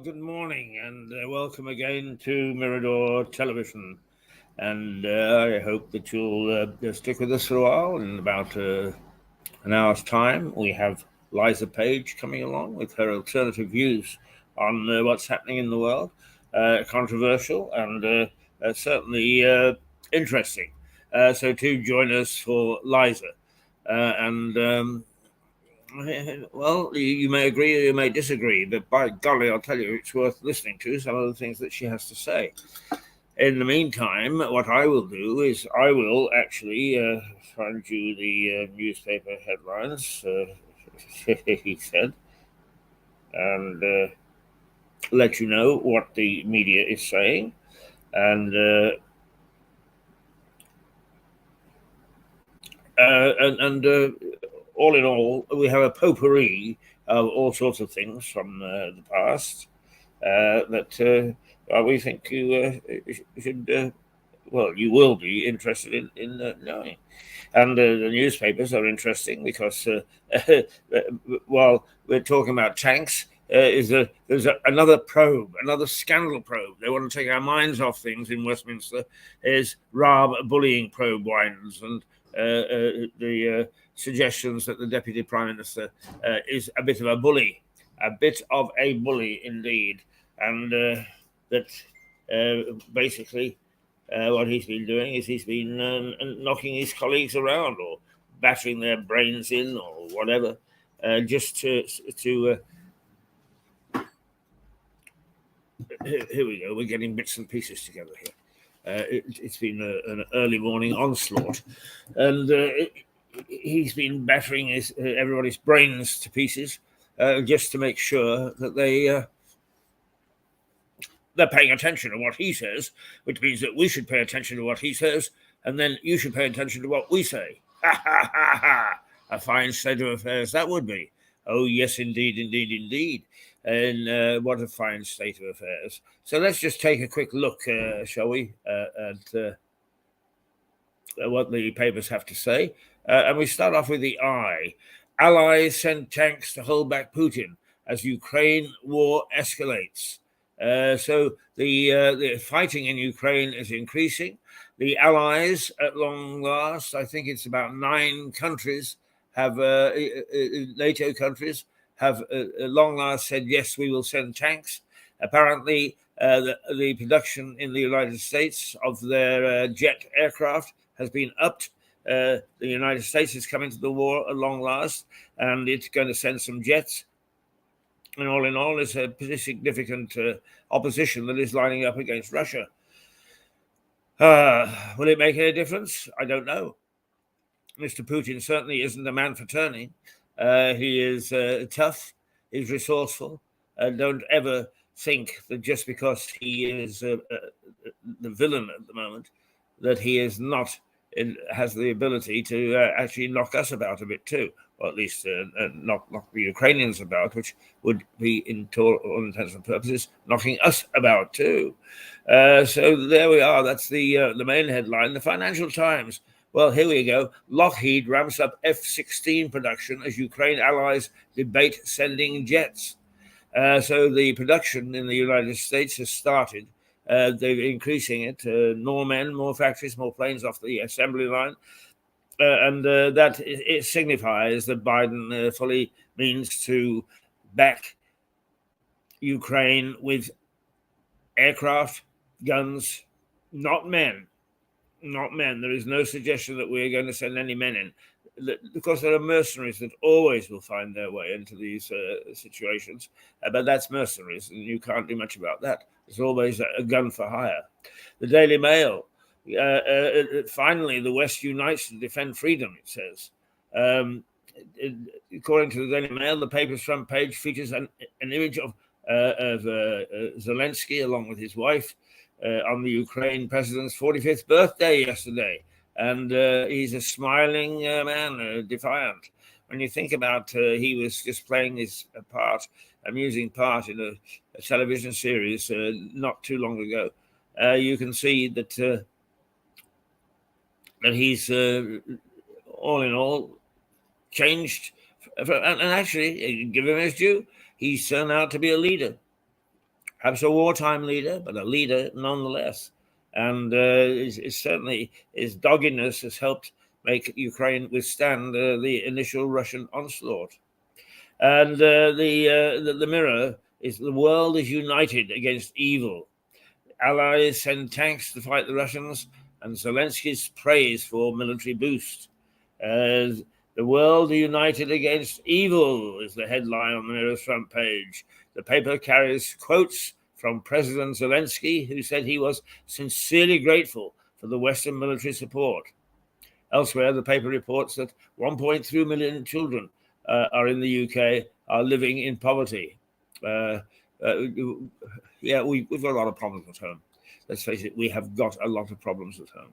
Good morning and welcome again to Mirador Television. And I hope that you'll stick with us for a while. In about an hour's time, we have PLiza Page coming along with her alternative views on what's happening in the world. Controversial and certainly interesting. So do join us for PLiza. Well, you may agree or you may disagree, but by golly, I'll tell you, it's worth listening to some of the things that she has to say. In the meantime, what I will do is I will actually find you the newspaper headlines, he said, and let you know what the media is saying. And all in all, we have a potpourri of all sorts of things from the past that we think you should, well, you will be interested in knowing. And the newspapers are interesting because while we're talking about tanks, there's another probe, another scandal probe. They want to take our minds off things in Westminster. Is Raab bullying probe winds and the suggestions that the Deputy Prime Minister is a bit of a bully indeed, and that basically what he's been doing is he's been knocking his colleagues around or battering their brains in or whatever, just to here we go. We're getting bits and pieces together here. It's been an early morning onslaught, and he's been battering everybody's brains to pieces just to make sure that they're paying attention to what he says, which means that we should pay attention to what he says, and then you should pay attention to what we say. Ha ha ha ha! A fine state of affairs that would be. Oh yes, indeed, indeed, indeed. And what a fine state of affairs. So let's just take a quick look, shall we, at what the papers have to say. And we start off with the I. Allies send tanks to hold back Putin as Ukraine war escalates. So the fighting in Ukraine is increasing. The Allies, at long last, I think it's about 9 countries, have NATO countries, have at long last said, yes, we will send tanks. Apparently, the production in the United States of their jet aircraft has been upped. The United States is coming to the war at long last, and it's going to send some jets. And all in all, there's a pretty significant opposition that is lining up against Russia. Will it make any difference? I don't know. Mr. Putin certainly isn't a man for turning. He is tough, he's resourceful. Don't ever think that just because he is the villain at the moment, that he is not has the ability to actually knock us about a bit too, or at least knock the Ukrainians about, which would be, in all intents and purposes, knocking us about too. So there we are. That's the main headline. The Financial Times. Well, here we go. Lockheed ramps up F-16 production as Ukraine allies debate sending jets. So the production in the United States has started. They're increasing it. More men, more factories, more planes off the assembly line. And that it signifies that Biden fully means to back Ukraine with aircraft, guns, not men. Not men. There is no suggestion that we're going to send any men in. Because there are mercenaries that always will find their way into these situations. But that's mercenaries, and you can't do much about that. There's always a gun for hire. The Daily Mail. Finally, the West unites to defend freedom, it says. According to the Daily Mail, the paper's front page features an image of Zelensky along with his wife on the Ukraine president's 45th birthday yesterday. And he's a smiling man, defiant. When you think about he was just playing his part, amusing part in a television series not too long ago, you can see that he's all in all changed. And actually, give him his due, he's turned out to be a leader. perhaps a wartime leader, but a leader nonetheless. And certainly his doggedness has helped make Ukraine withstand the initial Russian onslaught. And the Mirror is the world is united against evil. Allies send tanks to fight the Russians, and Zelensky's praise for military boost. The world united against evil is the headline on the Mirror's front page. The paper carries quotes from President Zelensky, who said he was sincerely grateful for the Western military support. Elsewhere, the paper reports that 1.3 million children are in the UK are living in poverty. We've got a lot of problems at home. Let's face it, we have got a lot of problems at home.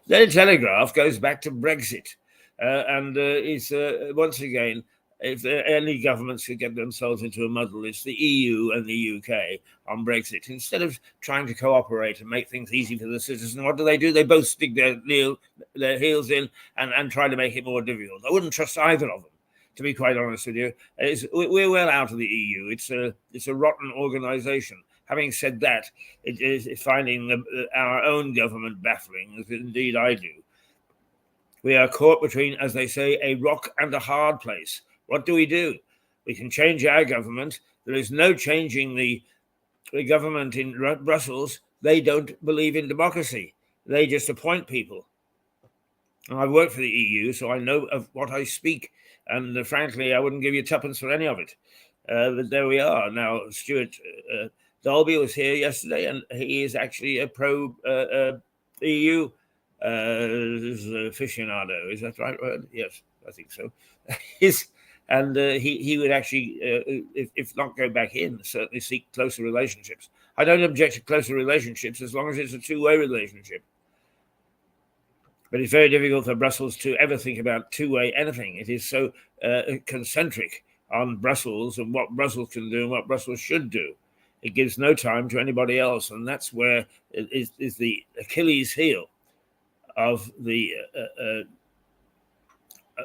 The Telegraph goes back to Brexit and is once again, if any governments could get themselves into a muddle, it's the EU and the UK on Brexit. Instead of trying to cooperate and make things easy for the citizen, what do? They both stick their heels in and try to make it more difficult. I wouldn't trust either of them, to be quite honest with you. We're well out of the EU. It's a rotten organisation. Having said that, it is finding our own government baffling, as indeed I do. We are caught between, as they say, a rock and a hard place. What do? We can change our government. There is no changing the government in Brussels. They don't believe in democracy. They just appoint people. And I've worked for the EU, so I know of what I speak. And frankly, I wouldn't give you tuppence for any of it. But there we are. Now, Stuart Dolby was here yesterday, and he is actually a pro-EU aficionado. Is that the right word? Yes, I think so. And he would actually, if not go back in, certainly seek closer relationships. I don't object to closer relationships as long as it's a two-way relationship. But it's very difficult for Brussels to ever think about two-way anything. It is so concentric on Brussels and what Brussels can do and what Brussels should do. It gives no time to anybody else, and that's where it is the Achilles heel of the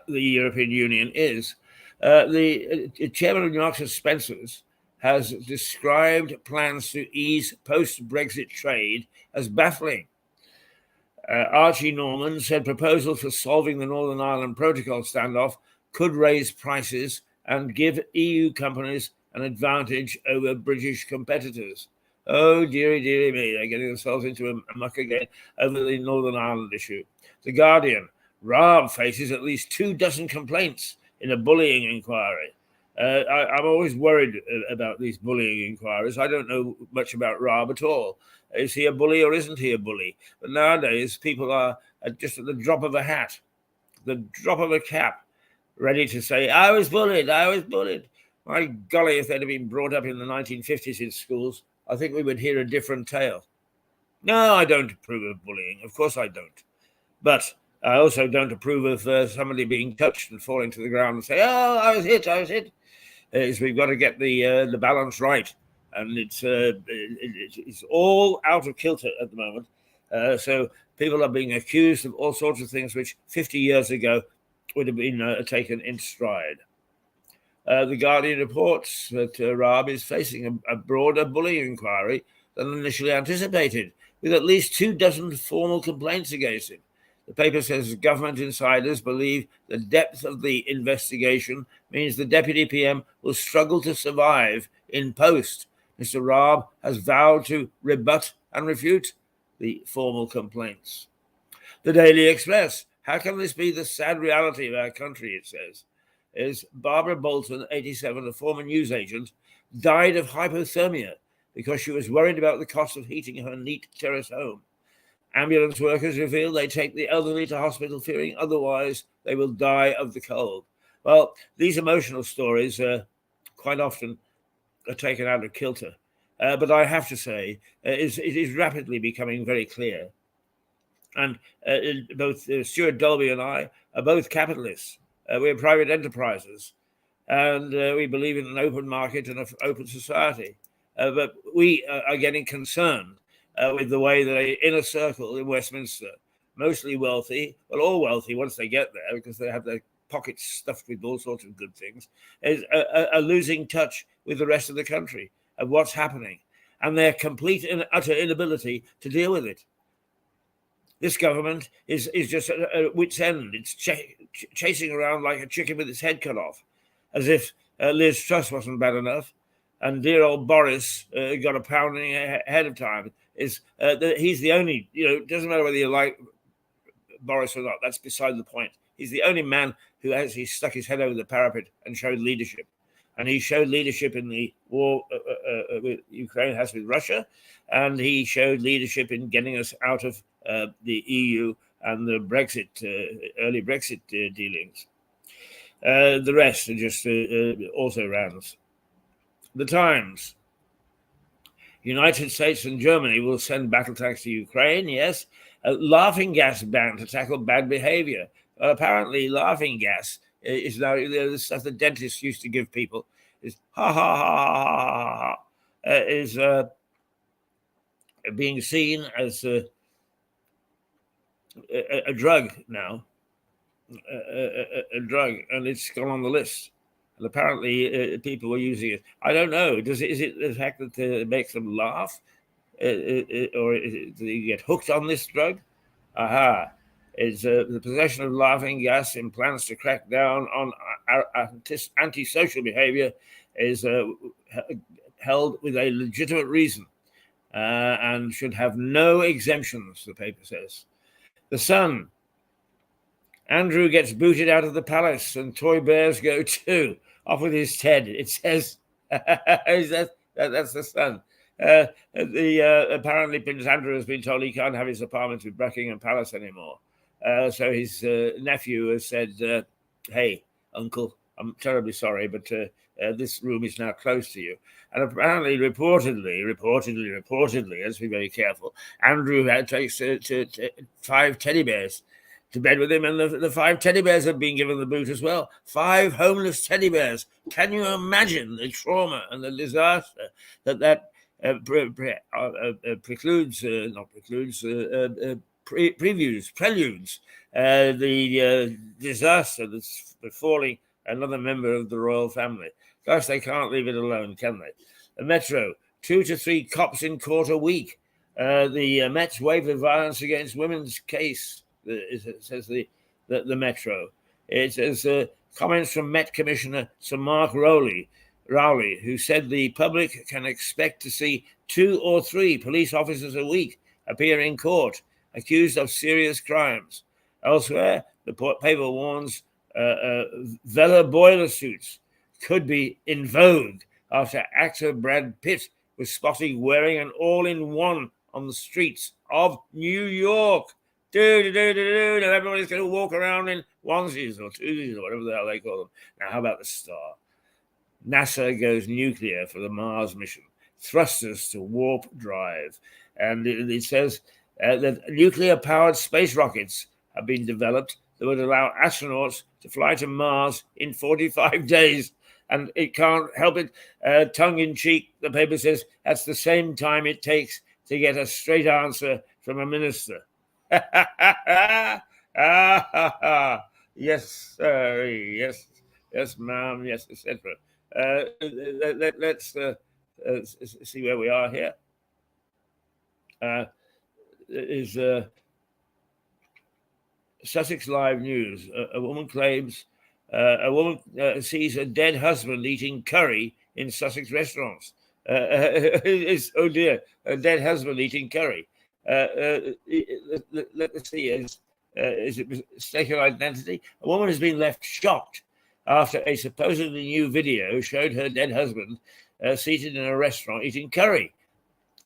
European Union is. The chairman of New York Spencers has described plans to ease post-Brexit trade as baffling. Archie Norman said proposals for solving the Northern Ireland Protocol standoff could raise prices and give EU companies an advantage over British competitors. Oh, dearie me, they're getting themselves into a muck again over the Northern Ireland issue. The Guardian, Raab faces at least 24 complaints in a bullying inquiry. I'm always worried about these bullying inquiries. I don't know much about Raab at all. Is he a bully or isn't he a bully? But nowadays, people are just at the drop of a hat, the drop of a cap, ready to say, I was bullied. My golly, if they'd have been brought up in the 1950s in schools, I think we would hear a different tale. No, I don't approve of bullying. Of course I don't. But I also don't approve of somebody being touched and falling to the ground and say, oh, I was hit. We've got to get the balance right. And it's all out of kilter at the moment. So people are being accused of all sorts of things which 50 years ago would have been taken in stride. The Guardian reports that Raab is facing a broader bullying inquiry than initially anticipated, with at least 24 formal complaints against him. The paper says government insiders believe the depth of the investigation means the Deputy PM will struggle to survive in post. Mr. Raab has vowed to rebut and refute the formal complaints. The Daily Express. How can this be the sad reality of our country, it says, is Barbara Bolton, 87, a former newsagent, died of hypothermia because she was worried about the cost of heating her neat terrace home. Ambulance workers reveal they take the elderly to hospital fearing otherwise they will die of the cold. Well, these emotional stories quite often are taken out of kilter. But I have to say, it is rapidly becoming very clear. And both Stuart Dolby and I are both capitalists. We're private enterprises. And we believe in an open market and an open society. But we are getting concerned with the way that an inner circle in Westminster, mostly wealthy, well, all wealthy once they get there because they have their pockets stuffed with all sorts of good things, is losing touch with the rest of the country of what's happening. and their complete and utter inability to deal with it. This government is just at wit's end. It's chasing around like a chicken with its head cut off, as if Liz Truss wasn't bad enough, and dear old Boris got a pounding ahead of time. He's the only, it doesn't matter whether you like Boris or not, that's beside the point. He's the only man who actually stuck his head over the parapet and showed leadership. And he showed leadership in the war Ukraine has with Russia, and he showed leadership in getting us out of the EU and the early Brexit dealings. The rest are just also rans. The Times. United States and Germany will send battle tanks to Ukraine, yes. A laughing gas ban to tackle bad behavior. Apparently, laughing gas is now the stuff the dentists used to give people. Is ha ha ha ha ha ha, is being seen as a drug now, a drug, and it's gone on the list. And apparently, people were using it. I don't know. Is it the fact that it makes them laugh, or do you get hooked on this drug? Aha! It's the possession of laughing gas in plans to crack down on antisocial behavior is held with a legitimate reason and should have no exemptions, the paper says. The Sun. Andrew gets booted out of the palace and toy bears go too. Off with his Ted. It says, that's the Sun. Apparently Prince Andrew has been told he can't have his apartment with Buckingham Palace anymore. So his nephew has said, hey, uncle, I'm terribly sorry, but this room is now close to you. And apparently, reportedly, let's be very careful, Andrew takes 5 teddy bears to bed with him, and the 5 teddy bears have been given the boot as well. 5 homeless teddy bears. Can you imagine the trauma and the disaster that preludes the disaster that's befalling another member of the royal family? Gosh, they can't leave it alone, can they? The Metro, 2 to 3 cops in court a week. The Met's wave of violence against women's case, it says the Metro. It says comments from Met Commissioner Sir Mark Rowley, who said the public can expect to see 2 or 3 police officers a week appear in court accused of serious crimes. Elsewhere, the paper warns Vela boiler suits could be in vogue after actor Brad Pitt was spotted wearing an all-in-one on the streets of New York. Everybody's going to walk around in onesies or twosies or whatever the hell they call them. Now, how about the Star? NASA goes nuclear for the Mars mission. Thrusters to warp drive. And it says that nuclear-powered space rockets have been developed that would allow astronauts to fly to Mars in 45 days. And it can't help it, tongue-in-cheek, the paper says, that's the same time it takes to get a straight answer from a minister. Yes, sir. Yes, ma'am. Yes, etc. Let's see where we are here. Sussex Live News. A woman claims sees a dead husband eating curry in Sussex restaurants. Oh dear, a dead husband eating curry. Let's see, is it mistaken identity? A woman has been left shocked after a supposedly new video showed her dead husband seated in a restaurant eating curry.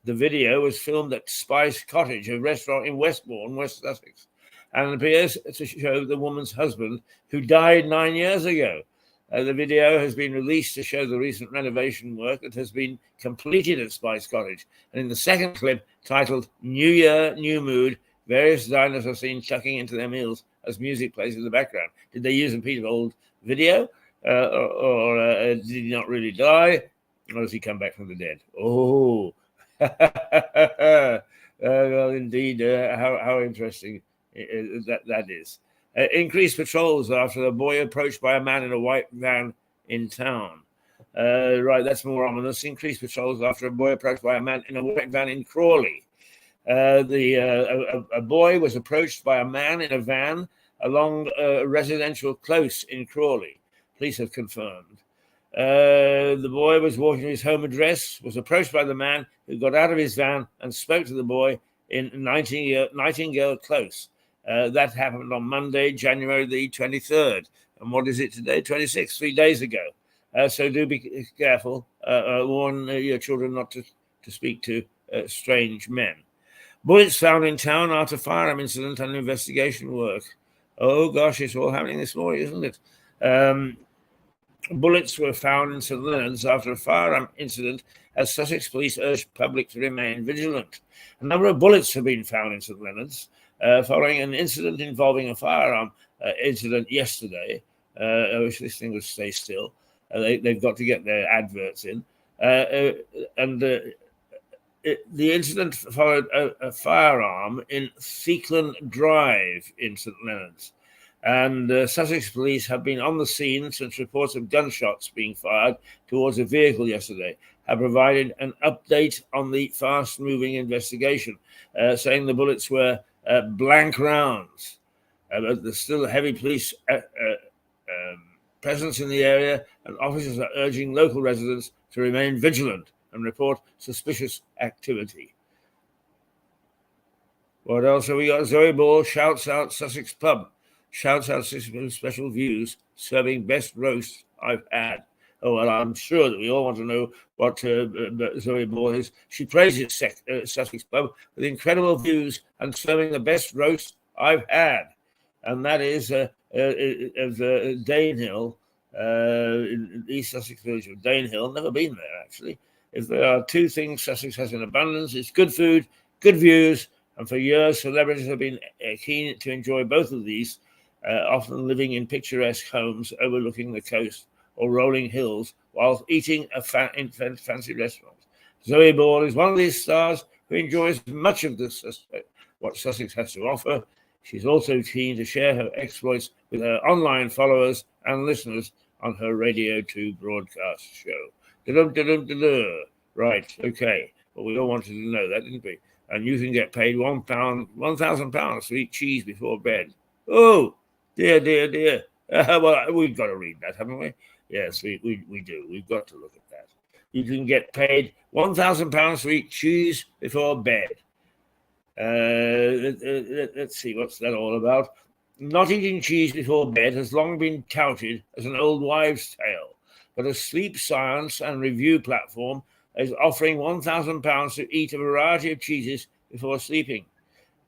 The video was filmed at Spice Cottage, a restaurant in Westbourne, West Sussex, and appears to show the woman's husband who died 9 years ago. The video has been released to show the recent renovation work that has been completed at Spice Cottage. And in the second clip, titled New Year, New Mood, various diners are seen chucking into their meals as music plays in the background. Did they use a piece of old video? Or did he not really die? Or does he come back from the dead? Oh, well, indeed, how interesting that is. Increased patrols after a boy approached by a man in a white van in town. Right, that's more ominous. Increased patrols after a boy approached by a man in a white van in Crawley. A boy was approached by a man in a van along a residential close in Crawley. Police have confirmed. The boy was walking to his home address, was approached by the man who got out of his van and spoke to the boy in Nightingale Close. That happened on Monday, January the 23rd. And what is it today? 26th, 3 days ago. So do be careful. Warn your children not to speak to strange men. Bullets found in town after firearm incident and investigation work. Oh, gosh, it's all happening this morning, isn't it? Bullets were found in St Leonard's after a firearm incident as Sussex police urged public to remain vigilant. A number of bullets have been found in St Leonard's following an incident involving a firearm incident yesterday. I wish this thing would stay still. They've got to get their adverts in. The incident followed a firearm in Seekland Drive in St Leonard's. And Sussex police have been on the scene since reports of gunshots being fired towards a vehicle yesterday, have provided an update on the fast-moving investigation, saying the bullets were blank rounds. But there's still a heavy police presence in the area, and officers are urging local residents to remain vigilant and report suspicious activity. What else have we got? Zoe Ball shouts out Sussex pub. Shouts out Sussex special views, serving best roast I've had. Oh, well, I'm sure that we all want to know what Zoe Ball is. She praises Sussex pub with incredible views and serving the best roast I've had. And that is Danehill, in East Sussex village of Danehill. Never been there, actually. If there are two things Sussex has in abundance, it's good food, good views, and for years, celebrities have been keen to enjoy both of these, often living in picturesque homes overlooking the coast or rolling hills while eating in fancy restaurants. Zoe Ball is one of these stars who enjoys much of what Sussex has to offer. She's also keen to share her exploits with her online followers and listeners on her Radio 2 broadcast show. Right, okay. Well, we all wanted to know that, didn't we? And you can get paid £1,000 to eat cheese before bed. Oh, dear. Well, we've got to read that, haven't we? Yes, we do. We've got to look at that. You can get paid £1,000 to eat cheese before bed. Let's see, what's that all about? Not eating cheese before bed has long been touted as an old wives' tale, but a sleep science and review platform is offering £1,000 to eat a variety of cheeses before sleeping.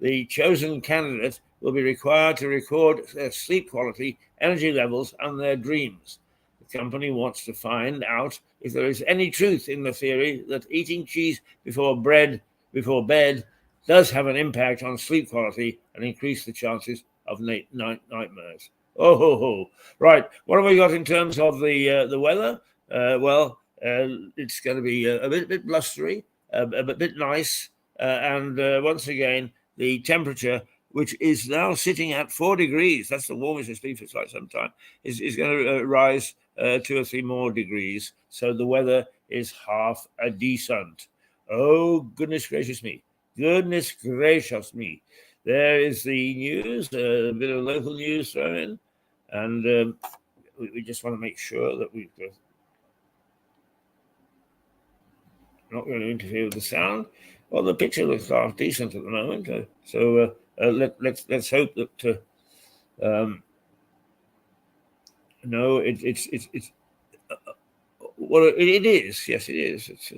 The chosen candidate will be required to record their sleep quality, energy levels, and their dreams. The company wants to find out if there is any truth in the theory that eating cheese before bed does have an impact on sleep quality and increase the chances of nightmares. Right. What have we got in terms of the weather? It's going to be a bit blustery, a bit nice, and once again, the temperature, which is now sitting at 4 degrees, that's the warmest it's been for quite some time, is going to rise 2 or 3 more degrees. So the weather is half a decent. Oh, goodness gracious me. Goodness gracious me. There is the news, a bit of local news thrown in. And we just want to make sure that we're not going to interfere with the sound. Well, the picture looks half decent at the moment. Let's hope that... no, it's well, it is. Yes, it is. It's...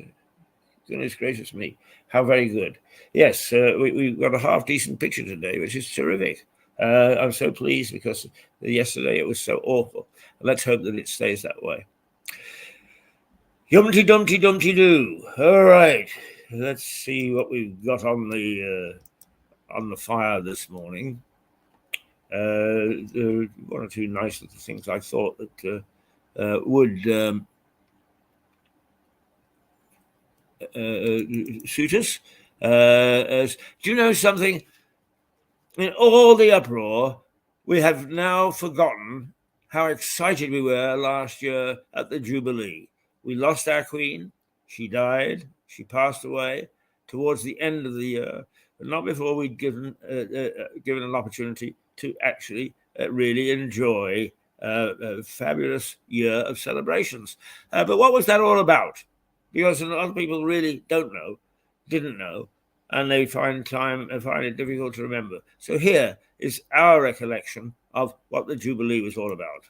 goodness gracious me. How very good. Yes, we've got a half-decent picture today, which is terrific. I'm so pleased because yesterday it was so awful. Let's hope that it stays that way. Humpty Dumpty Dumpty Doo. All right. Let's see what we've got on the fire this morning. There are one or two nice little things I thought that would... suit us. Do you know something? In all the uproar, we have now forgotten how excited we were last year at the Jubilee. we lost our Queen. She died. She passed away towards the end of the year, but not before we'd given an opportunity to actually really enjoy a fabulous year of celebrations. But what was that all about? Because a lot of people really didn't know, and they find it difficult to remember. So here is our recollection of what the Jubilee was all about.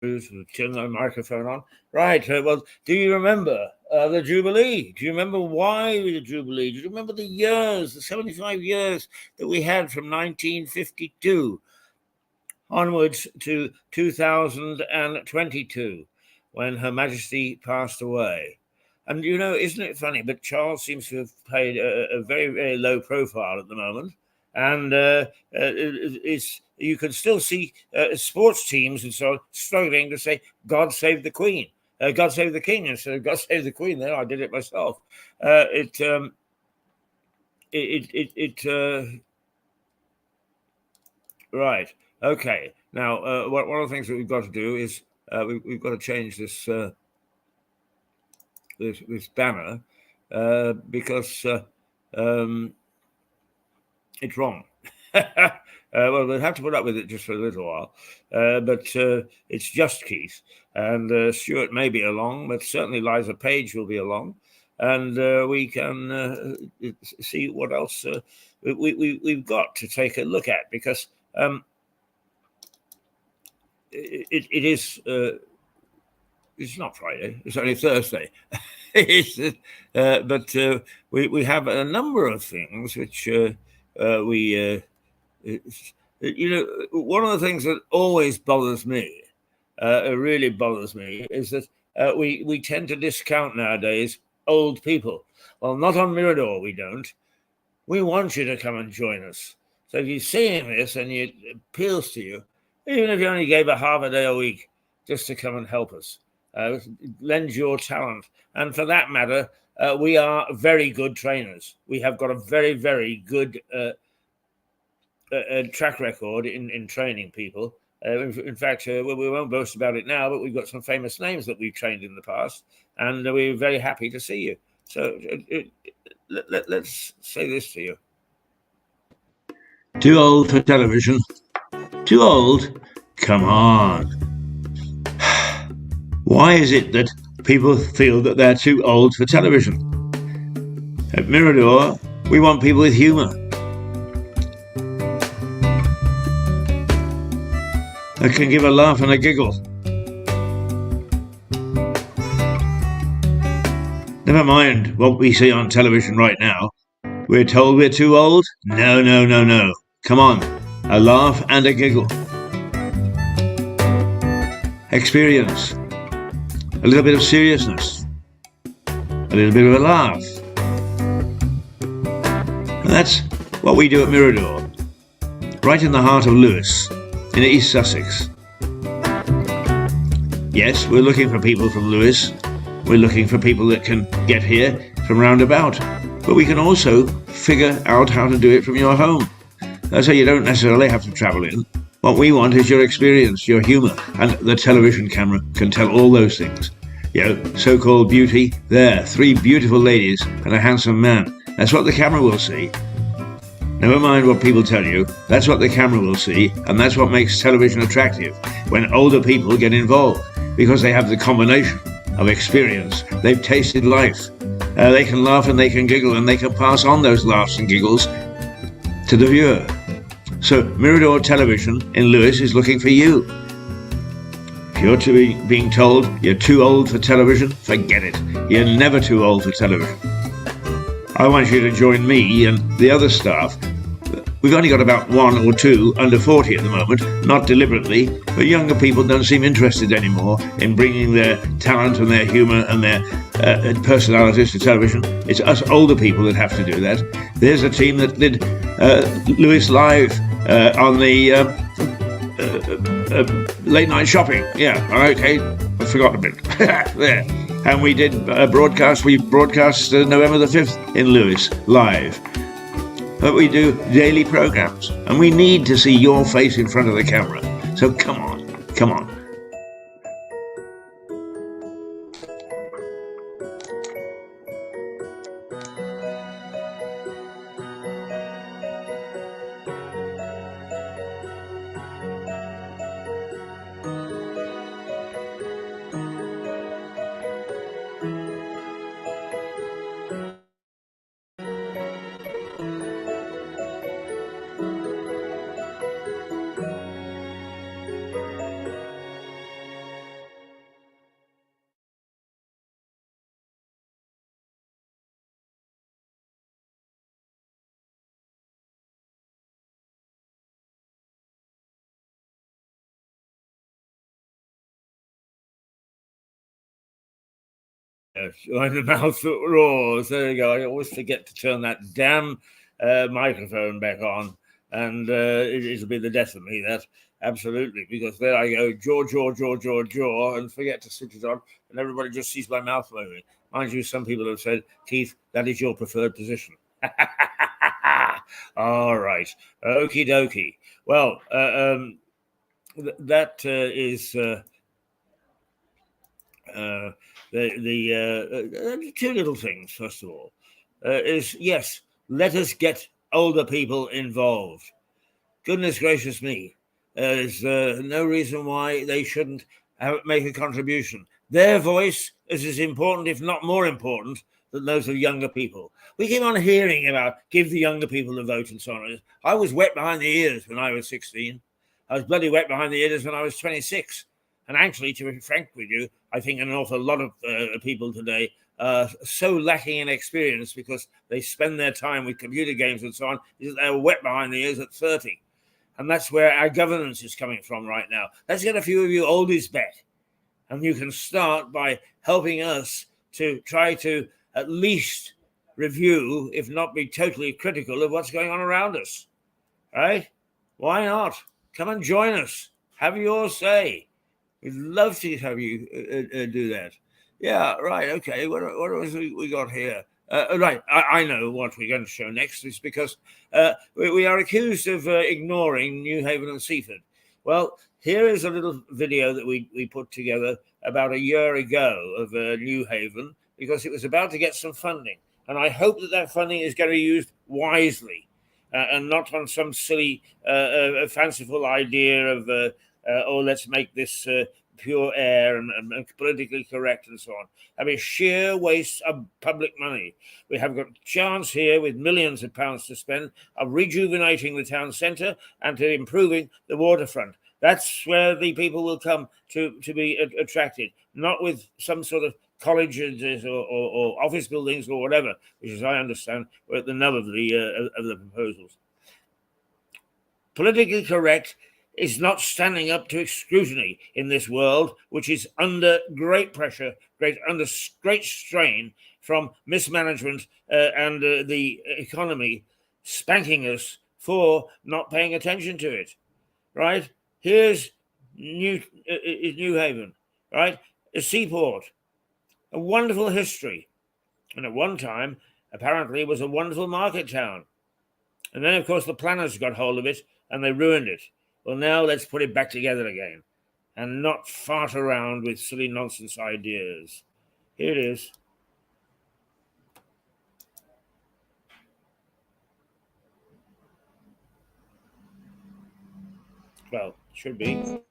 Turn the microphone on. Right. Well, do you remember the Jubilee? Do you remember why the Jubilee? Do you remember the years, the 75 years that we had from 1952 onwards to 2022, when Her Majesty passed away? And, isn't it funny? But Charles seems to have played a very, very low profile at the moment. And you can still see sports teams and so on struggling to say, God save the Queen, God save the King, instead of God save the Queen. There, I did it myself. Right. Okay. Now, one of the things that we've got to do is we've got to change this this banner because it's wrong. Well, we'll have to put up with it just for a little while, but it's just Keith, and Stuart may be along, but certainly PLiza Page will be along, and we can see what else we've got to take a look at, because it is. It's not Friday. It's only Thursday. But we have a number of things which we. One of the things that always bothers me, really bothers me, is that we tend to discount nowadays old people. Well, not on Mirador, we don't. We want you to come and join us. So if you're seeing this and it appeals to you, even if you only gave a half a day a week just to come and help us, lend your talent. And for that matter, we are very good trainers. We have got a very, very good track record in training people. In fact, we won't boast about it now, but we've got some famous names that we've trained in the past, and we're very happy to see you. So let's say this to you. Too old for television? Too old? Come on. Why is it that people feel that they're too old for television? At Mirador, we want people with humour. That can give a laugh and a giggle. Never mind what we see on television right now. We're told we're too old? No, no, no, no. Come on, a laugh and a giggle. experience, a little bit of seriousness, a little bit of a laugh. And that's what we do at Mirador, right in the heart of Lewes, in East Sussex. Yes, we're looking for people from Lewes. We're looking for people that can get here from round about. But we can also figure out how to do it from your home. So you don't necessarily have to travel in. What we want is your experience, your humour, and the television camera can tell all those things. You know, so-called beauty, there, 3 beautiful ladies and a handsome man. That's what the camera will see. Never mind what people tell you, that's what the camera will see, and that's what makes television attractive, when older people get involved, because they have the combination of experience. They've tasted life. They can laugh and they can giggle, and they can pass on those laughs and giggles to the viewer. So Mirador Television in Lewes is looking for you. If you're being told you're too old for television, forget it. You're never too old for television. I want you to join me and the other staff. We've only got about 1 or 2 under 40 at the moment, not deliberately, but younger people don't seem interested anymore in bringing their talent and their humour and their personalities to television. It's us older people that have to do that. There's a team that did Lewes Live on the late night shopping. Yeah, okay, I forgot a bit. There. And we did broadcast November the 5th in Lewes Live. But we do daily programs, and we need to see your face in front of the camera. So come on. Join the mouth that roars. There you go. I always forget to turn that damn microphone back on, and it'll be the death of me, that. Absolutely, because there I go, jaw, and forget to switch it on, and everybody just sees my mouth moving. Mind you, some people have said, Keith, that is your preferred position. All right. Okie dokie. Well, that is... the 2 little things, first of all, is, yes, let us get older people involved. Goodness gracious me. There's no reason why they shouldn't make a contribution. Their voice is as important, if not more important, than those of younger people. We keep on hearing about give the younger people the vote and so on. I was wet behind the ears when I was 16. I was bloody wet behind the ears when I was 26. And actually, to be frank with you, I think an awful lot of people today are so lacking in experience because they spend their time with computer games and so on, is that they're wet behind the ears at 30. And that's where our governance is coming from right now. Let's get a few of you oldies back. And you can start by helping us to try to at least review, if not be totally critical of what's going on around us. Right? Why not? Come and join us. Have your say. We'd love to have you do that. Yeah, right, okay. What was we got here? Right, I know what we're going to show next is because we are accused of ignoring New Haven and Seaford. Well, here is a little video that we put together about a year ago of New Haven because it was about to get some funding. And I hope that funding is going to be used wisely and not on some silly, fanciful idea of... let's make this pure air and politically correct and so on. I mean, sheer waste of public money. We have got a chance here with millions of pounds to spend of rejuvenating the town centre and to improving the waterfront. That's where the people will come to be attracted, not with some sort of colleges or office buildings or whatever, which, as I understand, were at the nub of the proposals. Politically correct is not standing up to scrutiny in this world, which is under great pressure, under great strain from mismanagement and the economy spanking us for not paying attention to it, right? Here's New Haven, right? A seaport, a wonderful history. And at one time, apparently, it was a wonderful market town. And then, of course, the planners got hold of it and they ruined it. Well, now let's put it back together again and not fart around with silly nonsense ideas. Here it is. Well, should be.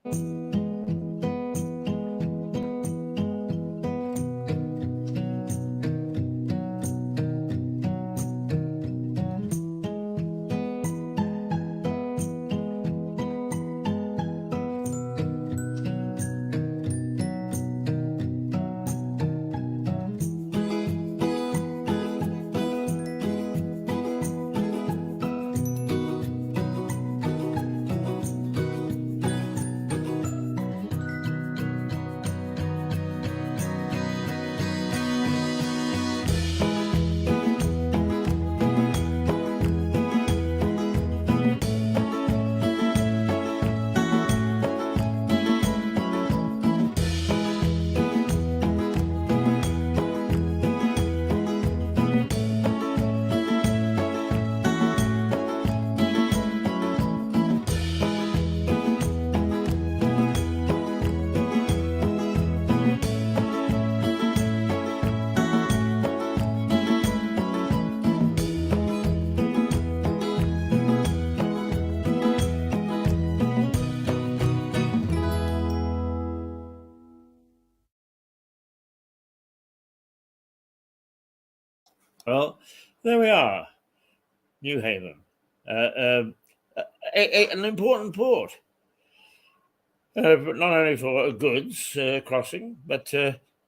Well, there we are, New Haven, an important port, not only for goods crossing, but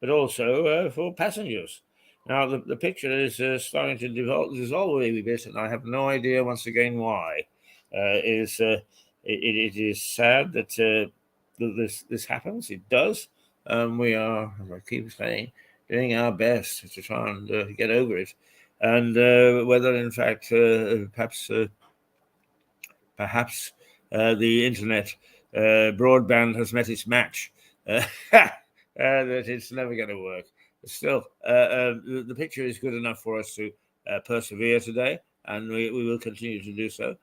also for passengers. Now, the picture is starting to dissolve a little bit, and I have no idea, once again, why. It is sad that this happens. It does. We are, as I keep saying, doing our best to try and get over it. And whether, in fact, perhaps the internet broadband has met its match, that it's never going to work. Still, the picture is good enough for us to persevere today, and we will continue to do so.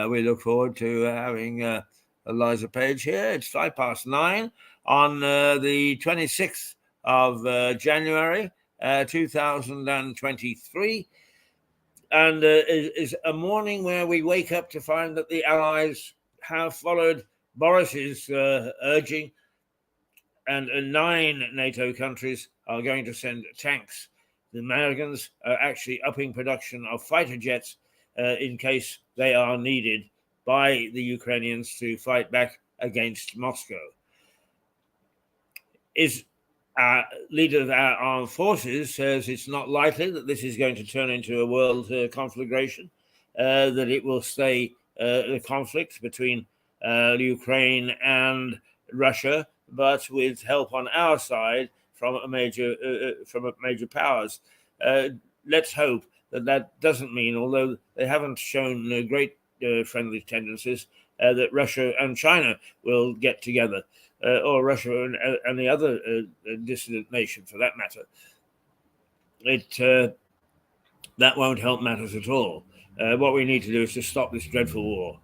We look forward to having PLiza Page here. It's 9:05 on the 26th of January, 2023, and is a morning where we wake up to find that the Allies have followed Boris's urging, and 9 NATO countries are going to send tanks. The Americans are actually upping production of fighter jets in case they are needed by the Ukrainians to fight back against Moscow. Leader of our armed forces says it's not likely that this is going to turn into a world conflagration, that it will stay a conflict between Ukraine and Russia, but with help on our side from major powers. Let's hope that doesn't mean, although they haven't shown great friendly tendencies, that Russia and China will get together. Or Russia and the other dissident nation, for that matter. That won't help matters at all. What we need to do is to stop this dreadful war,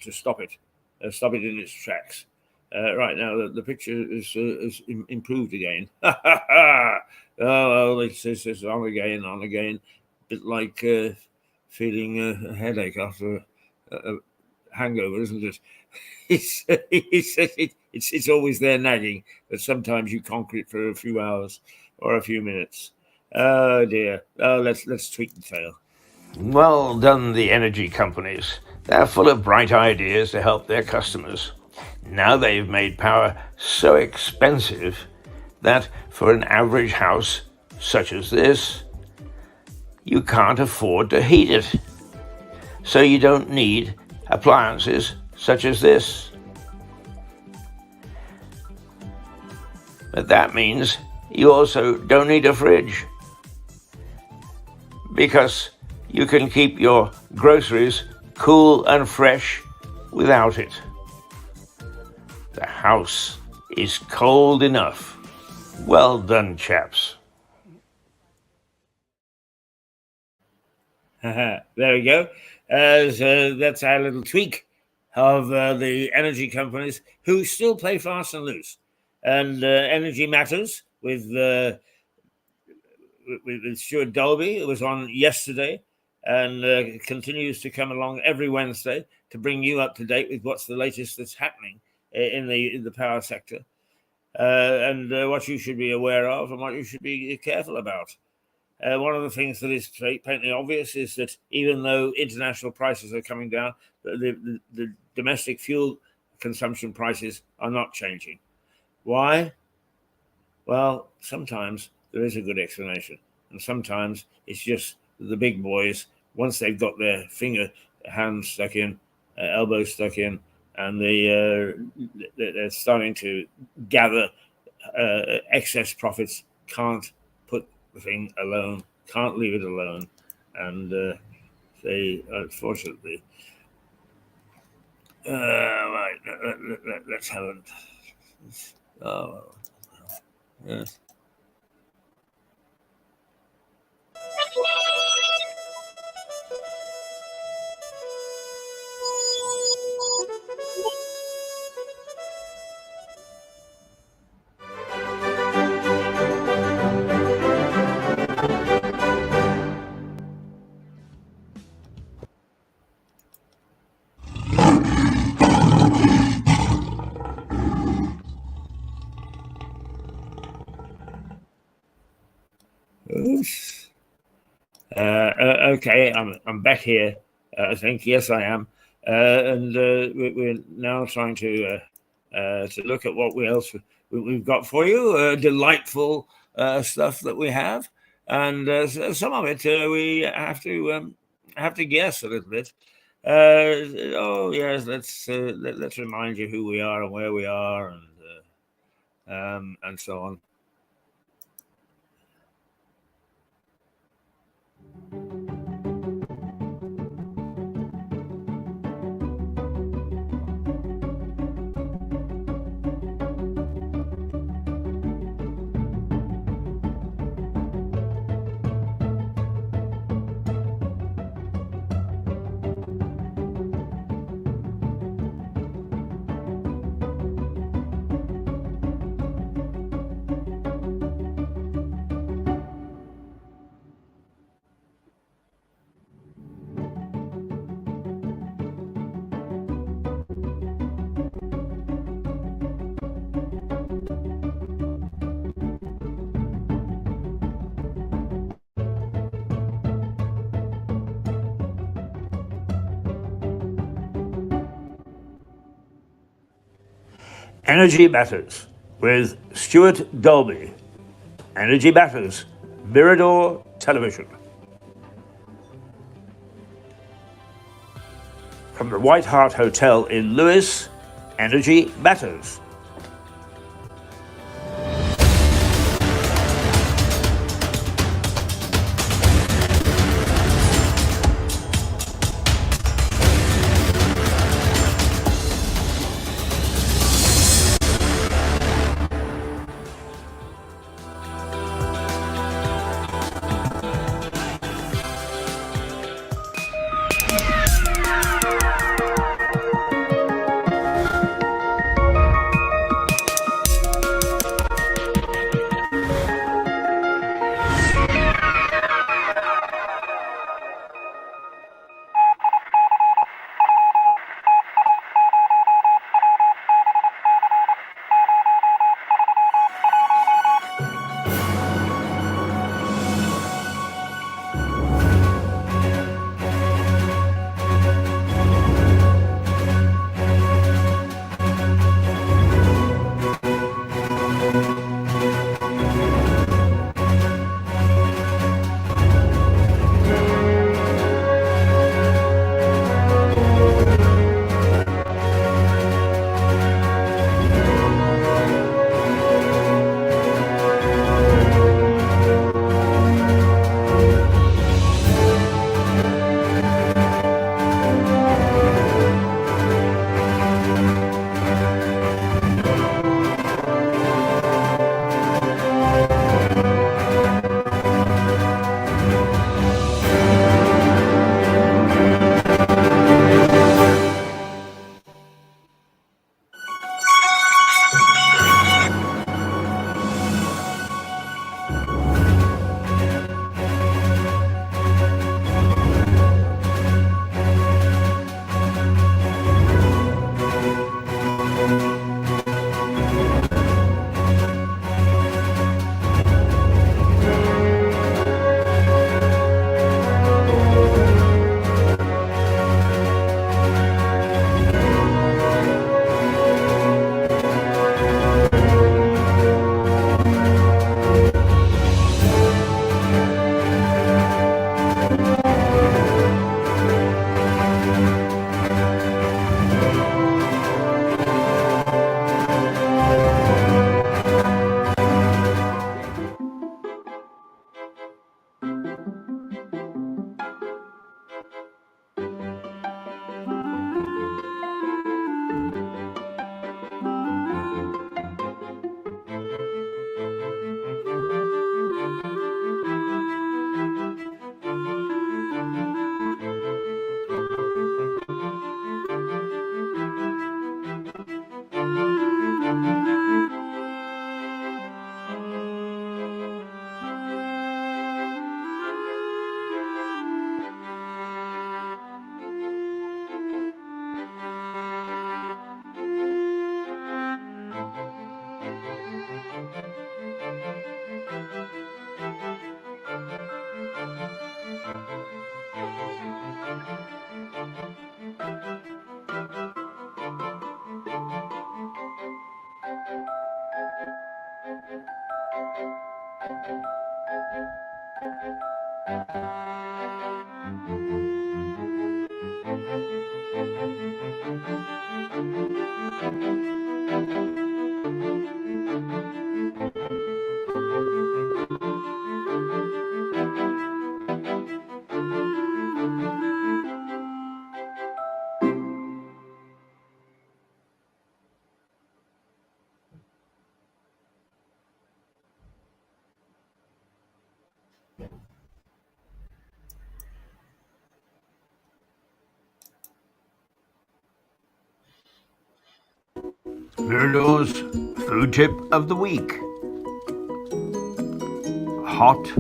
to stop it in its tracks. Right now, the picture is improved again. Oh, it's on again, a bit like feeling a headache after a hangover, isn't it? It's always there nagging, but sometimes you conquer it for a few hours or a few minutes. Oh dear. Oh, let's tweak the tail. Well done, the energy companies. They're full of bright ideas to help their customers. Now they've made power so expensive that for an average house such as this, you can't afford to heat it. So you don't need appliances such as this. But that means you also don't need a fridge, because you can keep your groceries cool and fresh without it. The house is cold enough. Well done, chaps. There we go. So that's our little tweak of the energy companies who still play fast and loose. And Energy Matters with Stuart Dolby. It was on yesterday and continues to come along every Wednesday to bring you up to date with what's the latest that's happening in the power sector, and what you should be aware of and what you should be careful about. One of the things that is patently obvious is that even though international prices are coming down, the domestic fuel consumption prices are not changing. Why? Well, sometimes there is a good explanation, and sometimes it's just the big boys, once they've got their hands stuck in, elbows stuck in, and they're starting to gather excess profits, can't put the thing alone, can't leave it alone, and they unfortunately right, let's have it. Oh, yes. Oops. Okay, I'm back here. I think yes, I am, and we're now trying to look at what else we've got for you. Delightful stuff that we have, and some of it we have to guess a little bit. Oh yes, let's remind you who we are and where we are, and so on. Energy Matters with Stuart Dolby. Energy Matters, Mirador Television. From the White Hart Hotel in Lewis, Energy Matters. Mirador's food tip of the week: hot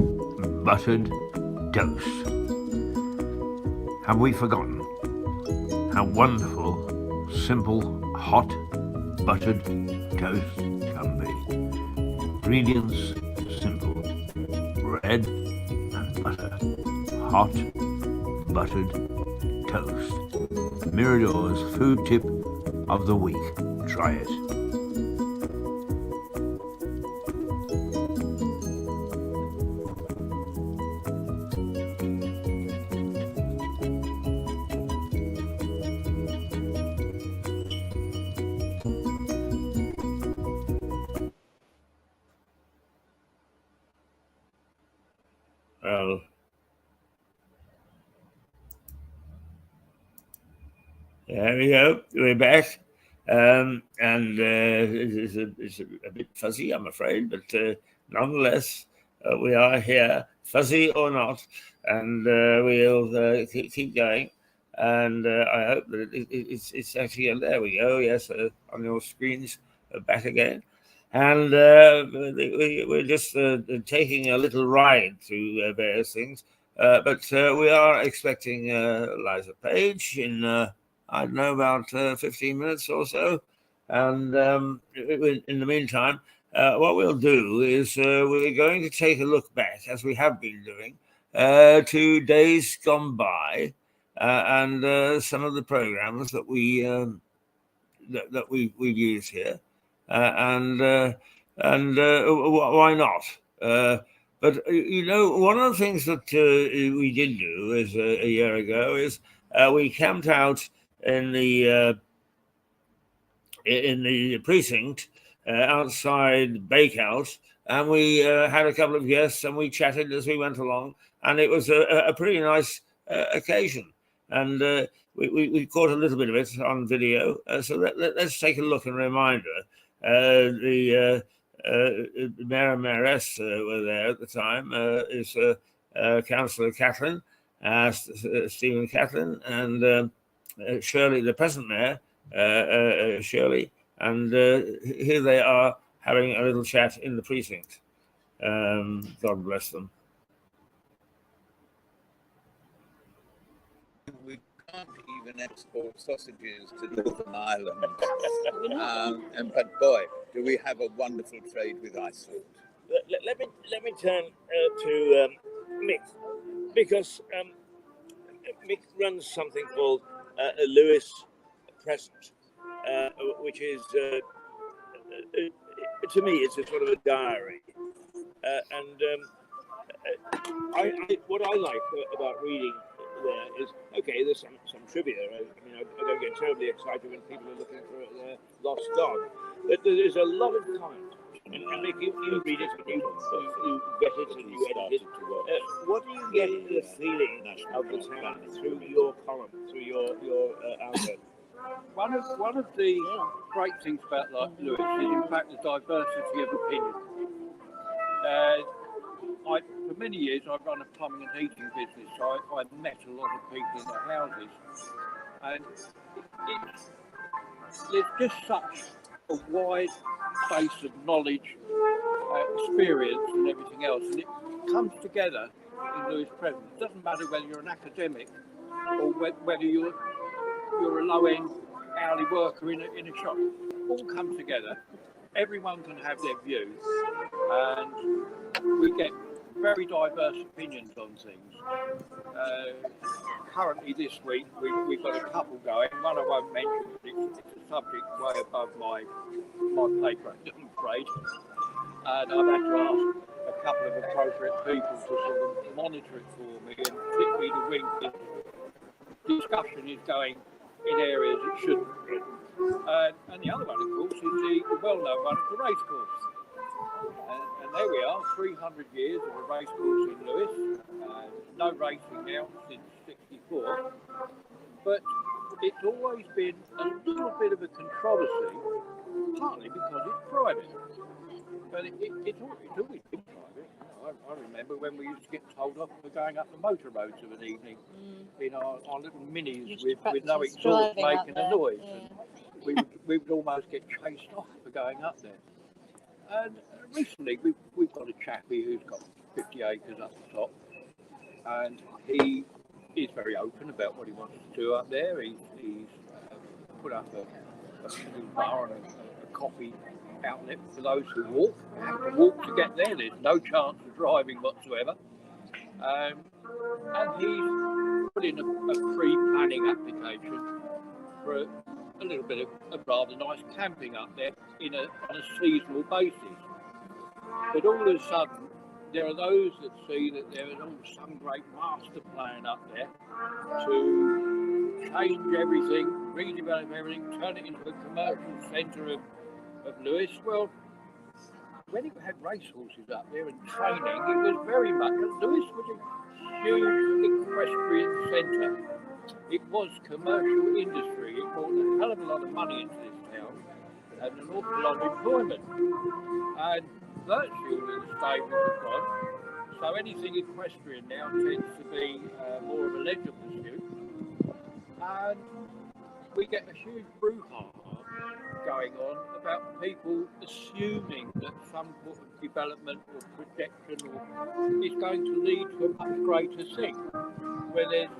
buttered toast. Have we forgotten how wonderful simple hot buttered toast can be? Ingredients simple: bread and butter. Hot buttered toast. Mirador's food tip of the week. Try it. Well, there we go. We're back. And it's a bit fuzzy, I'm afraid, but nonetheless, we are here, fuzzy or not, and we'll keep going. And I hope that it's actually, there we go, yes, on your screens, back again. And we're just taking a little ride through various things, but we are expecting PLiza Page in I don't know, about 15 minutes or so. And in the meantime, what we'll do is we're going to take a look back, as we have been doing, to days gone by, and some of the programs that we've used here, and why not? But one of the things that we did do is a year ago is we camped out in the precinct outside the bakehouse, and we had a couple of guests, and we chatted as we went along, and it was a pretty nice occasion, and we caught a little bit of it on video. So let's take a look and reminder. The mayor and mayoress were there at the time. Is Councillor Catherine, Stephen Catlin, and Shirley, the present mayor, Shirley, and here they are having a little chat in the precinct. God bless them. We can't even export sausages to Northern Ireland. But boy, do we have a wonderful trade with Iceland. Let me turn to Mick, because Mick runs something called a Lewis Present, which is, to me, it's a sort of a diary. What I like about reading there is, okay, there's some trivia. I don't get terribly excited when people are looking for their lost dog, but there's a lot of comment. And Mick, you read it, and you get it, and you edit it. What do you get the feeling of the town through your column, through your outlet? One of the great things about Lewis is, in fact, the diversity of opinion. For many years, I've run a plumbing and heating business, so I met a lot of people in their houses, and there's just such a wide base of knowledge, experience, and everything else, and it comes together in Lewis Present. It doesn't matter whether you're an academic or whether you're a low-end hourly worker in a shop. All come together. Everyone can have their views, and we get very diverse opinions on things. Currently this week we've got a couple going. One I won't mention, it's a subject way above my pay grade, I'm afraid. And I've had to ask a couple of appropriate people to sort of monitor it for me and tip me the wink. The discussion is going in areas it shouldn't be. And the other one, of course, is the well-known one of the racecourse. And there we are, 300 years of a racecourse in Lewes. No racing now since '64. But it's always been a little bit of a controversy, partly because it's private. But it's always been private. I remember when we used to get told off for going up the motor roads of an evening in our little minis with no exhaust making a noise. Yeah. And we would almost get chased off for going up there. And recently we've got a chappie who's got 50 acres up the top, and he is very open about what he wants to do up there. He's put up a little bar and a coffee outlet for those who walk. You have to walk to get there. There's no chance of driving whatsoever. And he's put in a pre-planning application for a little bit of rather nice camping up there on a seasonal basis. But all of a sudden, there are those that see that there is some great master plan up there to change everything, redevelop everything, turn it into a commercial centre of Lewes. Well, when you had racehorses up there and training, it was very much, Lewes was a huge equestrian centre. It was commercial industry. It brought a hell of a lot of money into this town and an awful lot of employment. And virtually all of the stables have gone. So anything equestrian now tends to be more of a leisure pursuit. And we get a huge brouhaha going on about people assuming that some sort of development or projection is going to lead to a much greater thing, where there's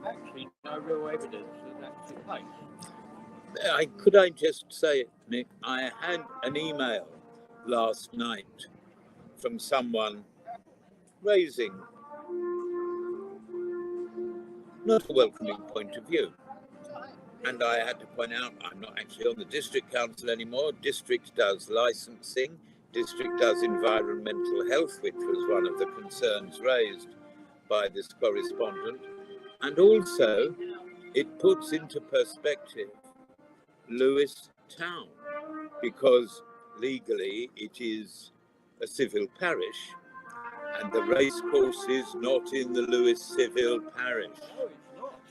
actually no real evidence that that's the case. Could I just say, Nick, I had an email last night from someone raising not a welcoming point of view. And I had to point out, I'm not actually on the district council anymore. District does licensing, district does environmental health, which was one of the concerns raised by this correspondent. And also, it puts into perspective Lewes town, because legally it is a civil parish, and the racecourse is not in the Lewes civil parish.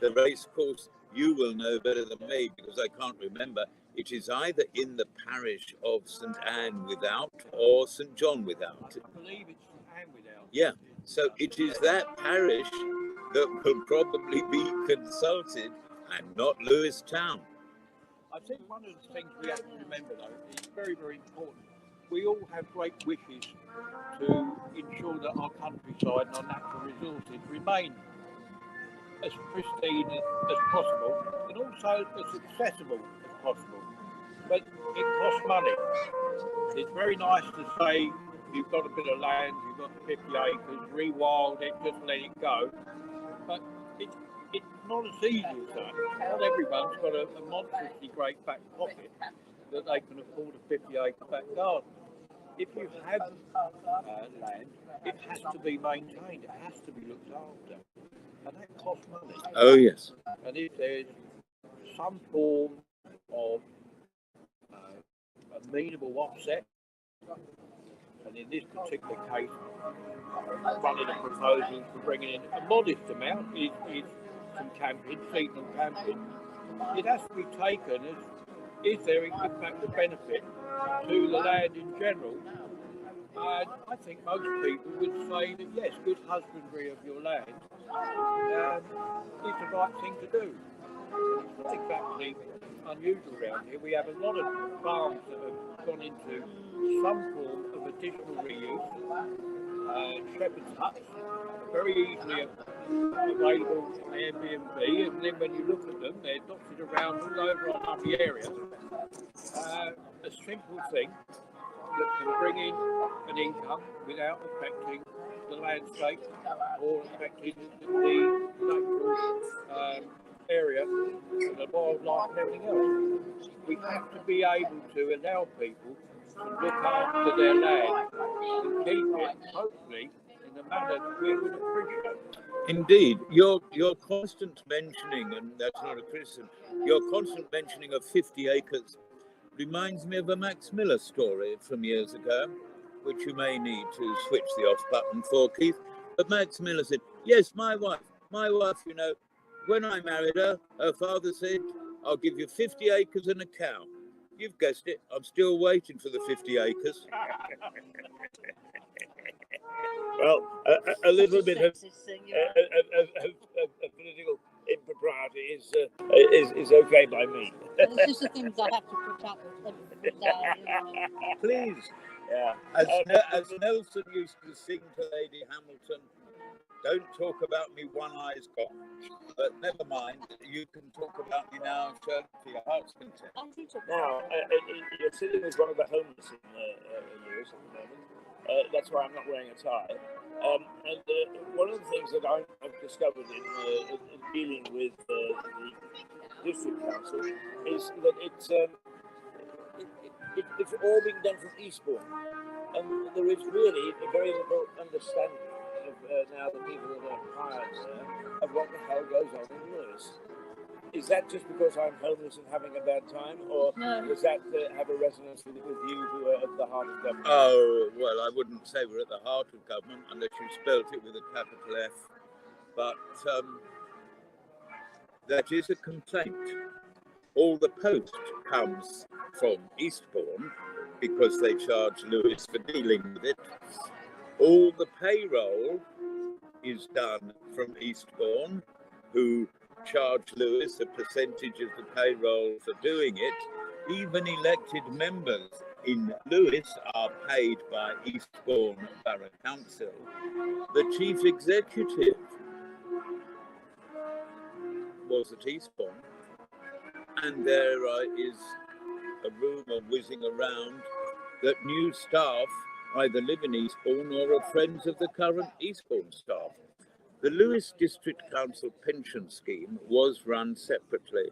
The racecourse, you will know better than me, because I can't remember, it is either in the parish of St Anne Without or St John Without. I believe it's St Anne Without. Yeah, so it is that parish that will probably be consulted and not Lewes town. I think one of the things we have to remember, though, is very, very important. We all have great wishes to ensure that our countryside and our natural resources remain as pristine as possible and also as accessible as possible. But it costs money. It's very nice to say you've got a bit of land, you've got 50 acres, rewild it, just let it go. But it's not as easy as that. Not everyone's got a monstrously great back pocket that they can afford a 50-acre back garden. If you have land, it has to be maintained, it has to be looked after, and that costs money. Oh, yes. And if there's some form of amenable offset, and in this particular case, running a proposal for bringing in a modest amount is some camping, seasonal camping, it has to be taken as, is there in fact a benefit to the land in general? And I think most people would say that yes, good husbandry of your land is the right thing to do. It's not exactly unusual around here. We have a lot of farms that have gone into some form of additional reuse. Shepherd's huts are very easily available on Airbnb, and then when you look at them, they're dotted around all over our lovely area. A simple thing that can bring in an income without affecting the landscape or affecting the natural area and the wildlife and everything else. We have to be able to allow people to look after their land and keep it, hopefully, in in a manner that we would appreciate. Indeed, your constant mentioning, and that's not a criticism, your constant mentioning of 50 acres reminds me of a Max Miller story from years ago, which you may need to switch the off button for, Keith. But Max Miller said, yes, my wife, you know, when I married her, her father said, I'll give you 50 acres and a cow. You've guessed it. I'm still waiting for the 50 acres. Well, a little bit of political impropriety is okay by me. It's just the things I have to put up with every day. Please. Yeah. As Nelson used to sing to Lady Hamilton, don't talk about me, one eye's gone. But never mind, you can talk about me now, Shirley, to your heart's content. Now, you're sitting with one of the homeless in Lewis at the moment. That's why I'm not wearing a tie. And one of the things that I've discovered in dealing with the district council is that it's all being done from Eastbourne, and there is really very little understanding of now the people that are hired there of what the hell goes on in Lewis. Is that just because I'm homeless and having a bad time, or does that have a resonance with you who are at the heart of government? Oh, well, I wouldn't say we're at the heart of government unless you spelt it with a capital F, but that is a complaint. All the post comes from Eastbourne because they charge Lewis for dealing with it. All the payroll is done from Eastbourne, who charge Lewis a percentage of the payroll for doing it. Even elected members in Lewis are paid by Eastbourne Borough Council. The chief executive was at Eastbourne, and there is a rumour whizzing around that new staff either live in Eastbourne or are friends of the current Eastbourne staff. The Lewis District Council pension scheme was run separately,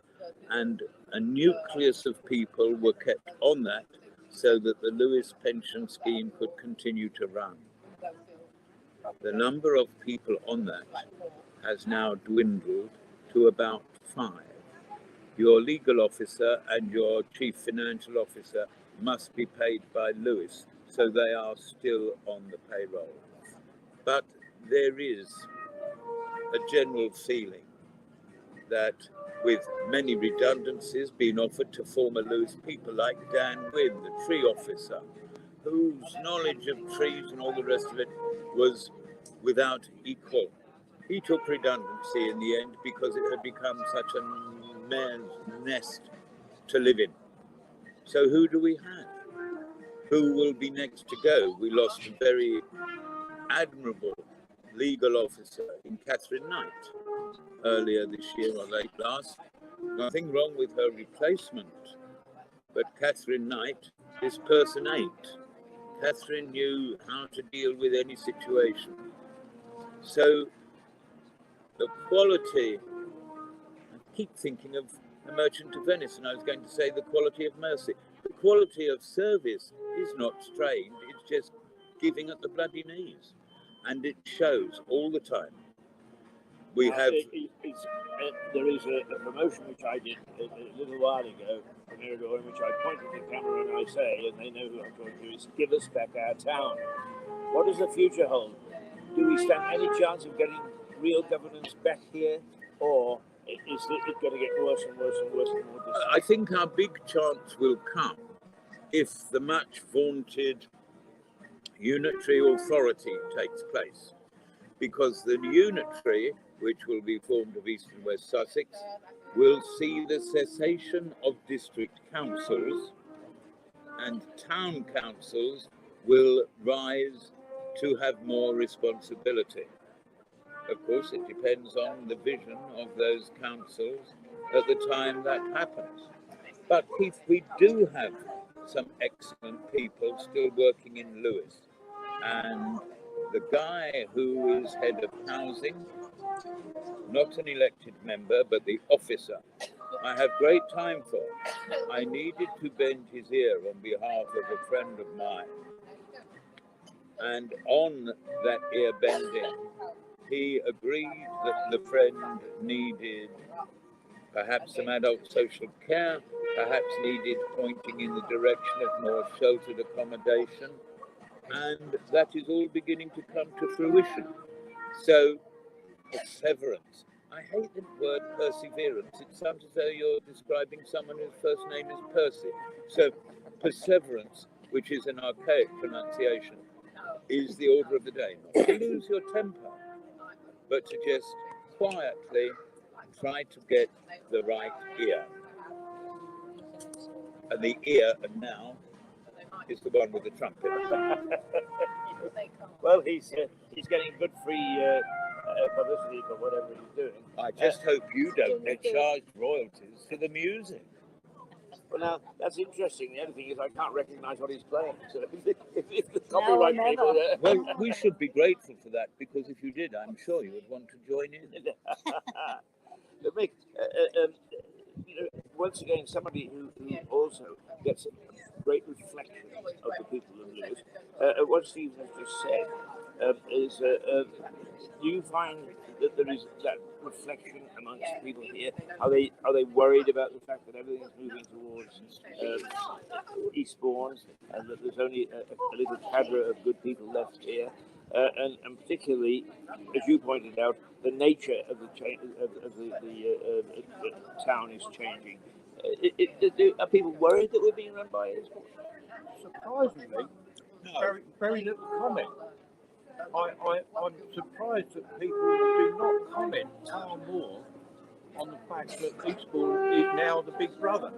and a nucleus of people were kept on that so that the Lewis pension scheme could continue to run. The number of people on that has now dwindled to about 5. Your legal officer and your chief financial officer must be paid by Lewis, so they are still on the payroll. But there is a general feeling that with many redundancies being offered to former Lewis people like Dan Wynn, the tree officer, whose knowledge of trees and all the rest of it was without equal. He took redundancy in the end because it had become such a man's nest to live in. So who do we have? Who will be next to go? We lost a very admirable legal officer in Catherine Knight earlier this year or late last. Nothing wrong with her replacement, but Catherine Knight, this person ain't. Catherine knew how to deal with any situation. So the quality, I keep thinking of The Merchant of Venice, and I was going to say the quality of mercy. The quality of service is not strained, it's just giving at the bloody knees. And it shows all the time. We have... there is a promotion which I did a little while ago from Mirador, in which I point at the camera and I say, and they know who I'm talking to, is give us back our town. What does the future hold? Do we stand any chance of getting real governance back here, or is it going to get worse and worse and worse and more distant? I think our big chance will come if the much vaunted unitary authority takes place, because the unitary, which will be formed of East and West Sussex, will see the cessation of district councils, and town councils will rise to have more responsibility. Of course, it depends on the vision of those councils at the time that happens. But Keith, we do have some excellent people still working in Lewis. And the guy who is head of housing, not an elected member, but the officer, I have great time for. I needed to bend his ear on behalf of a friend of mine. And on that ear bending, he agreed that the friend needed perhaps some adult social care, perhaps needed pointing in the direction of more sheltered accommodation, and that is all beginning to come to fruition. So, perseverance. I hate the word perseverance. It sounds as though you're describing someone whose first name is Percy. So, perseverance, which is an archaic pronunciation, is the order of the day. Not to lose your temper, but to just quietly try to get the right ear. And the ear, and now, is the one with the trumpet. Well, he's getting good free publicity for whatever he's doing. I just hope you don't get charged royalties for the music. Well, now that's interesting. The other thing is I can't recognise what he's playing. So if the copyright people, well, we should be grateful for that, because if you did, I'm sure you would want to join in. But Mick, once again, somebody who also gets a great reflection of the people of Lewis. What Stephen has just said is, do you find that there is that reflection amongst people here? Are they worried about the fact that everything is moving towards Eastbourne, and that there's only a little cadre of good people left here? And particularly, as you pointed out, the nature of the town is changing. Are people worried that we're being run by Eastbourne? Surprisingly, very, very little comment. I'm surprised that people do not comment far more on the fact that Eastbourne is now the big brother.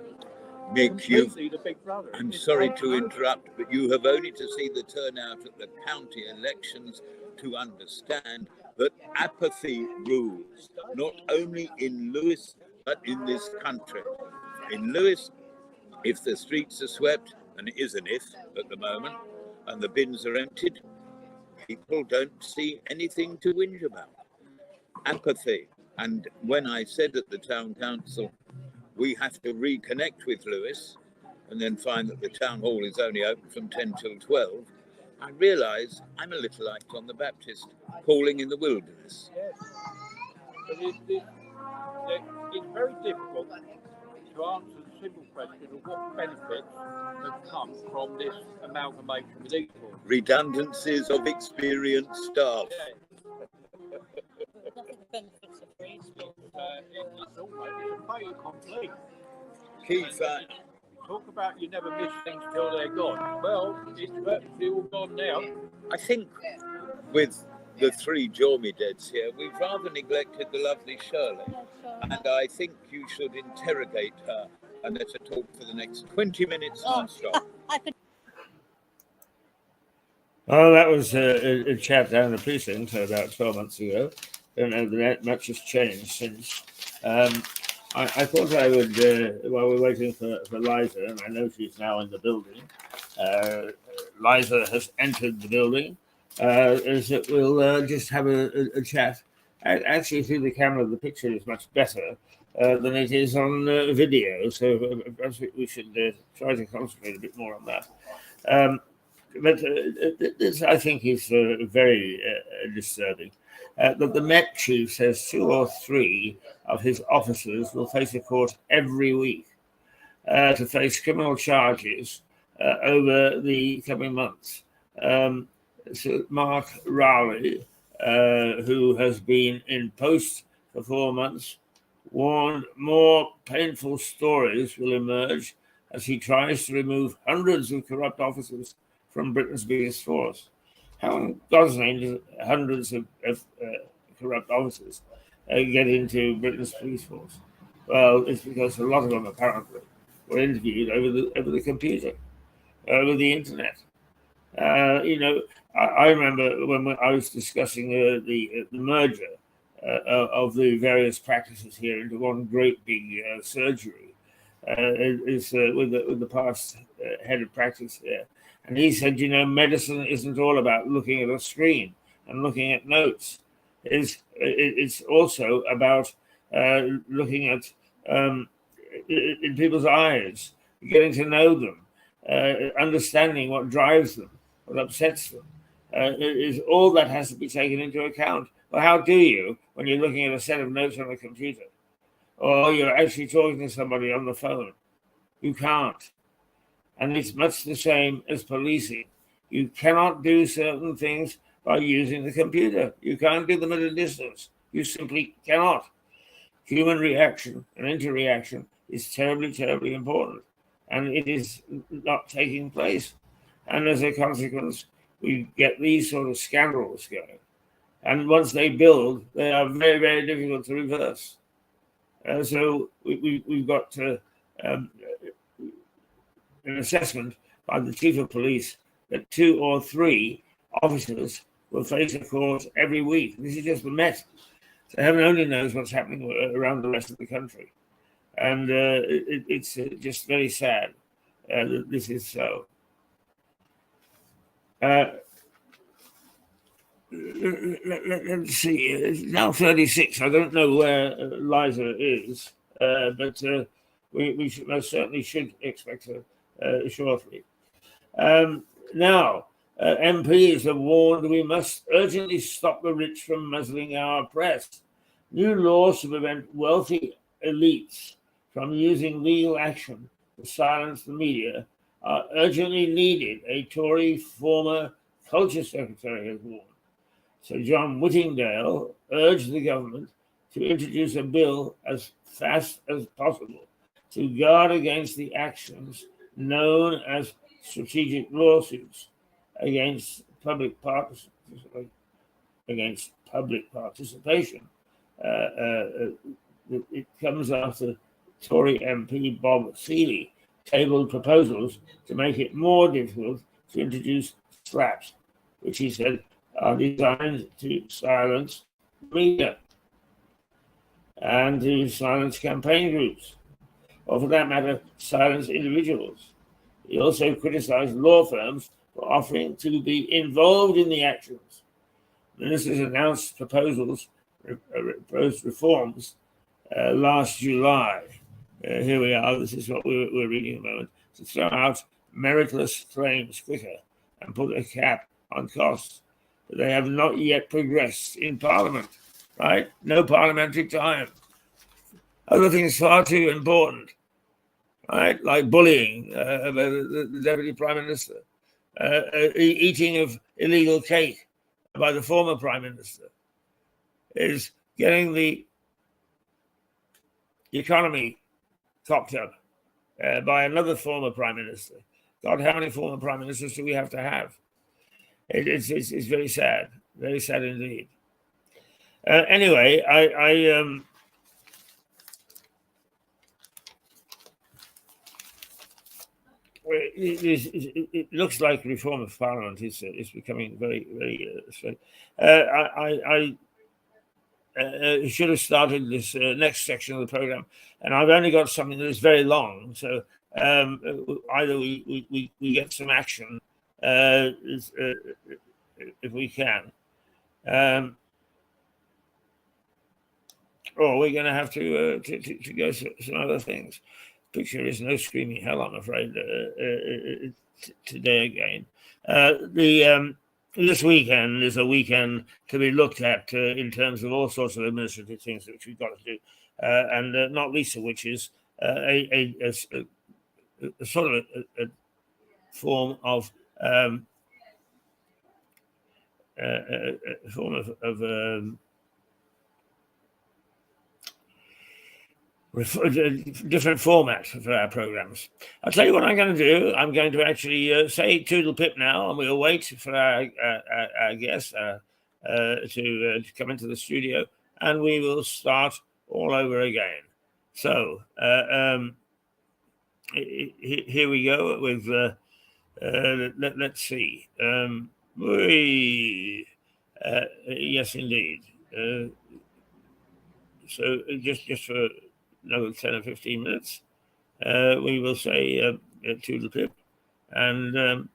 Mick, The big brother. I'm sorry to interrupt, but you have only to see the turnout at the county elections to understand that apathy rules, not only in Lewis, but in this country. In Lewis, if the streets are swept, and it is an if at the moment, and the bins are emptied, people don't see anything to whinge about. Apathy. And when I said at the town council, we have to reconnect with Lewis, and then find that the town hall is only open from 10 till 12, I realise I'm a little like John the Baptist, calling in the wilderness. Yes. But it's very difficult to answer the simple question of what benefits have come from this amalgamation with Eastbourne. Redundancies of experienced staff. Nothing benefits of free school. It's almost a fait accompli. Keith, Talk about you never miss things till they're gone. Well, it's virtually all gone now. I think with the three Jormy Deads here, we've rather neglected the lovely Shirley. And I think you should interrogate her and let her talk for the next 20 minutes non-stop. Oh, that was a chat down in the precinct about 12 months ago. And much has changed since. I thought I would, while we're waiting for Liza, and I know she's now in the building, Liza has entered the building, is that we'll just have a chat. Actually, through the camera, the picture is much better than it is on video, so perhaps we should try to concentrate a bit more on that. But this, I think, is very disturbing. That the Met Chief says 2 or 3 of his officers will face a court every week to face criminal charges over the coming months. So Mark Rowley, who has been in post for 4 months, warned more painful stories will emerge as he tries to remove hundreds of corrupt officers from Britain's biggest force. How in God's name does hundreds of corrupt officers get into Britain's police force? Well, it's because a lot of them apparently were interviewed over the computer, over the internet. I remember when I was discussing the merger of the various practices here into one great big surgery, with the past head of practice here. And he said, medicine isn't all about looking at a screen and looking at notes. It's also about looking at in people's eyes, getting to know them, understanding what drives them, what upsets them, is all that has to be taken into account. Well, how do you when you're looking at a set of notes on a computer, or you're actually talking to somebody on the phone? You can't. And it's much the same as policing. You cannot do certain things by using the computer. You can't do them at a distance. You simply cannot. Human reaction and interreaction is terribly, terribly important. And it is not taking place. And as a consequence, we get these sort of scandals going. And once they build, they are very, very difficult to reverse. So we've got an assessment by the chief of police that 2 or 3 officers will face a court every week. This is just the Met. So heaven only knows what's happening around the rest of the country. And it's just very sad that this is so. Let's see. It's now 36. I don't know where Liza is, but we most certainly should expect her shortly. Now, MPs have warned we must urgently stop the rich from muzzling our press. New laws to prevent wealthy elites from using legal action to silence the media are urgently needed, a Tory former culture secretary has warned. So John Whittingdale urged the government to introduce a bill as fast as possible to guard against the actions known as strategic lawsuits against public participation. It comes after Tory MP Bob Seeley tabled proposals to make it more difficult to introduce slaps, which he said are designed to silence media and to silence campaign groups, or for that matter, silence individuals. He also criticized law firms for offering to be involved in the actions. Ministers announced proposed reforms last July. Here we are. This is what we're reading at the moment. To throw out meritless claims quicker and put a cap on costs. But they have not yet progressed in Parliament, right? No parliamentary time. Other things far too important, right? Like bullying the Deputy Prime Minister, eating of illegal cake by the former Prime Minister, is getting the economy topped up by another former Prime Minister. God, how many former Prime Ministers do we have to have? It's very sad indeed. Anyway, it looks like reform of Parliament is becoming very, very straight. I should have started this next section of the program, and I've only got something that is very long. So either we get some action if we can, or we're going to have to go through some other things. Picture is no screaming hell, I'm afraid, today again. This weekend is a weekend to be looked at in terms of all sorts of administrative things which we've got to do, and not least of which is a sort of a form of different format for our programs. I'll tell you what I'm going to do. I'm going to actually say toodle pip now, and we'll wait for our guest to come into the studio, and we will start all over again. So here we go with let's see. Yes, indeed. So just for another 10 or 15 minutes, we will say toodle pip, and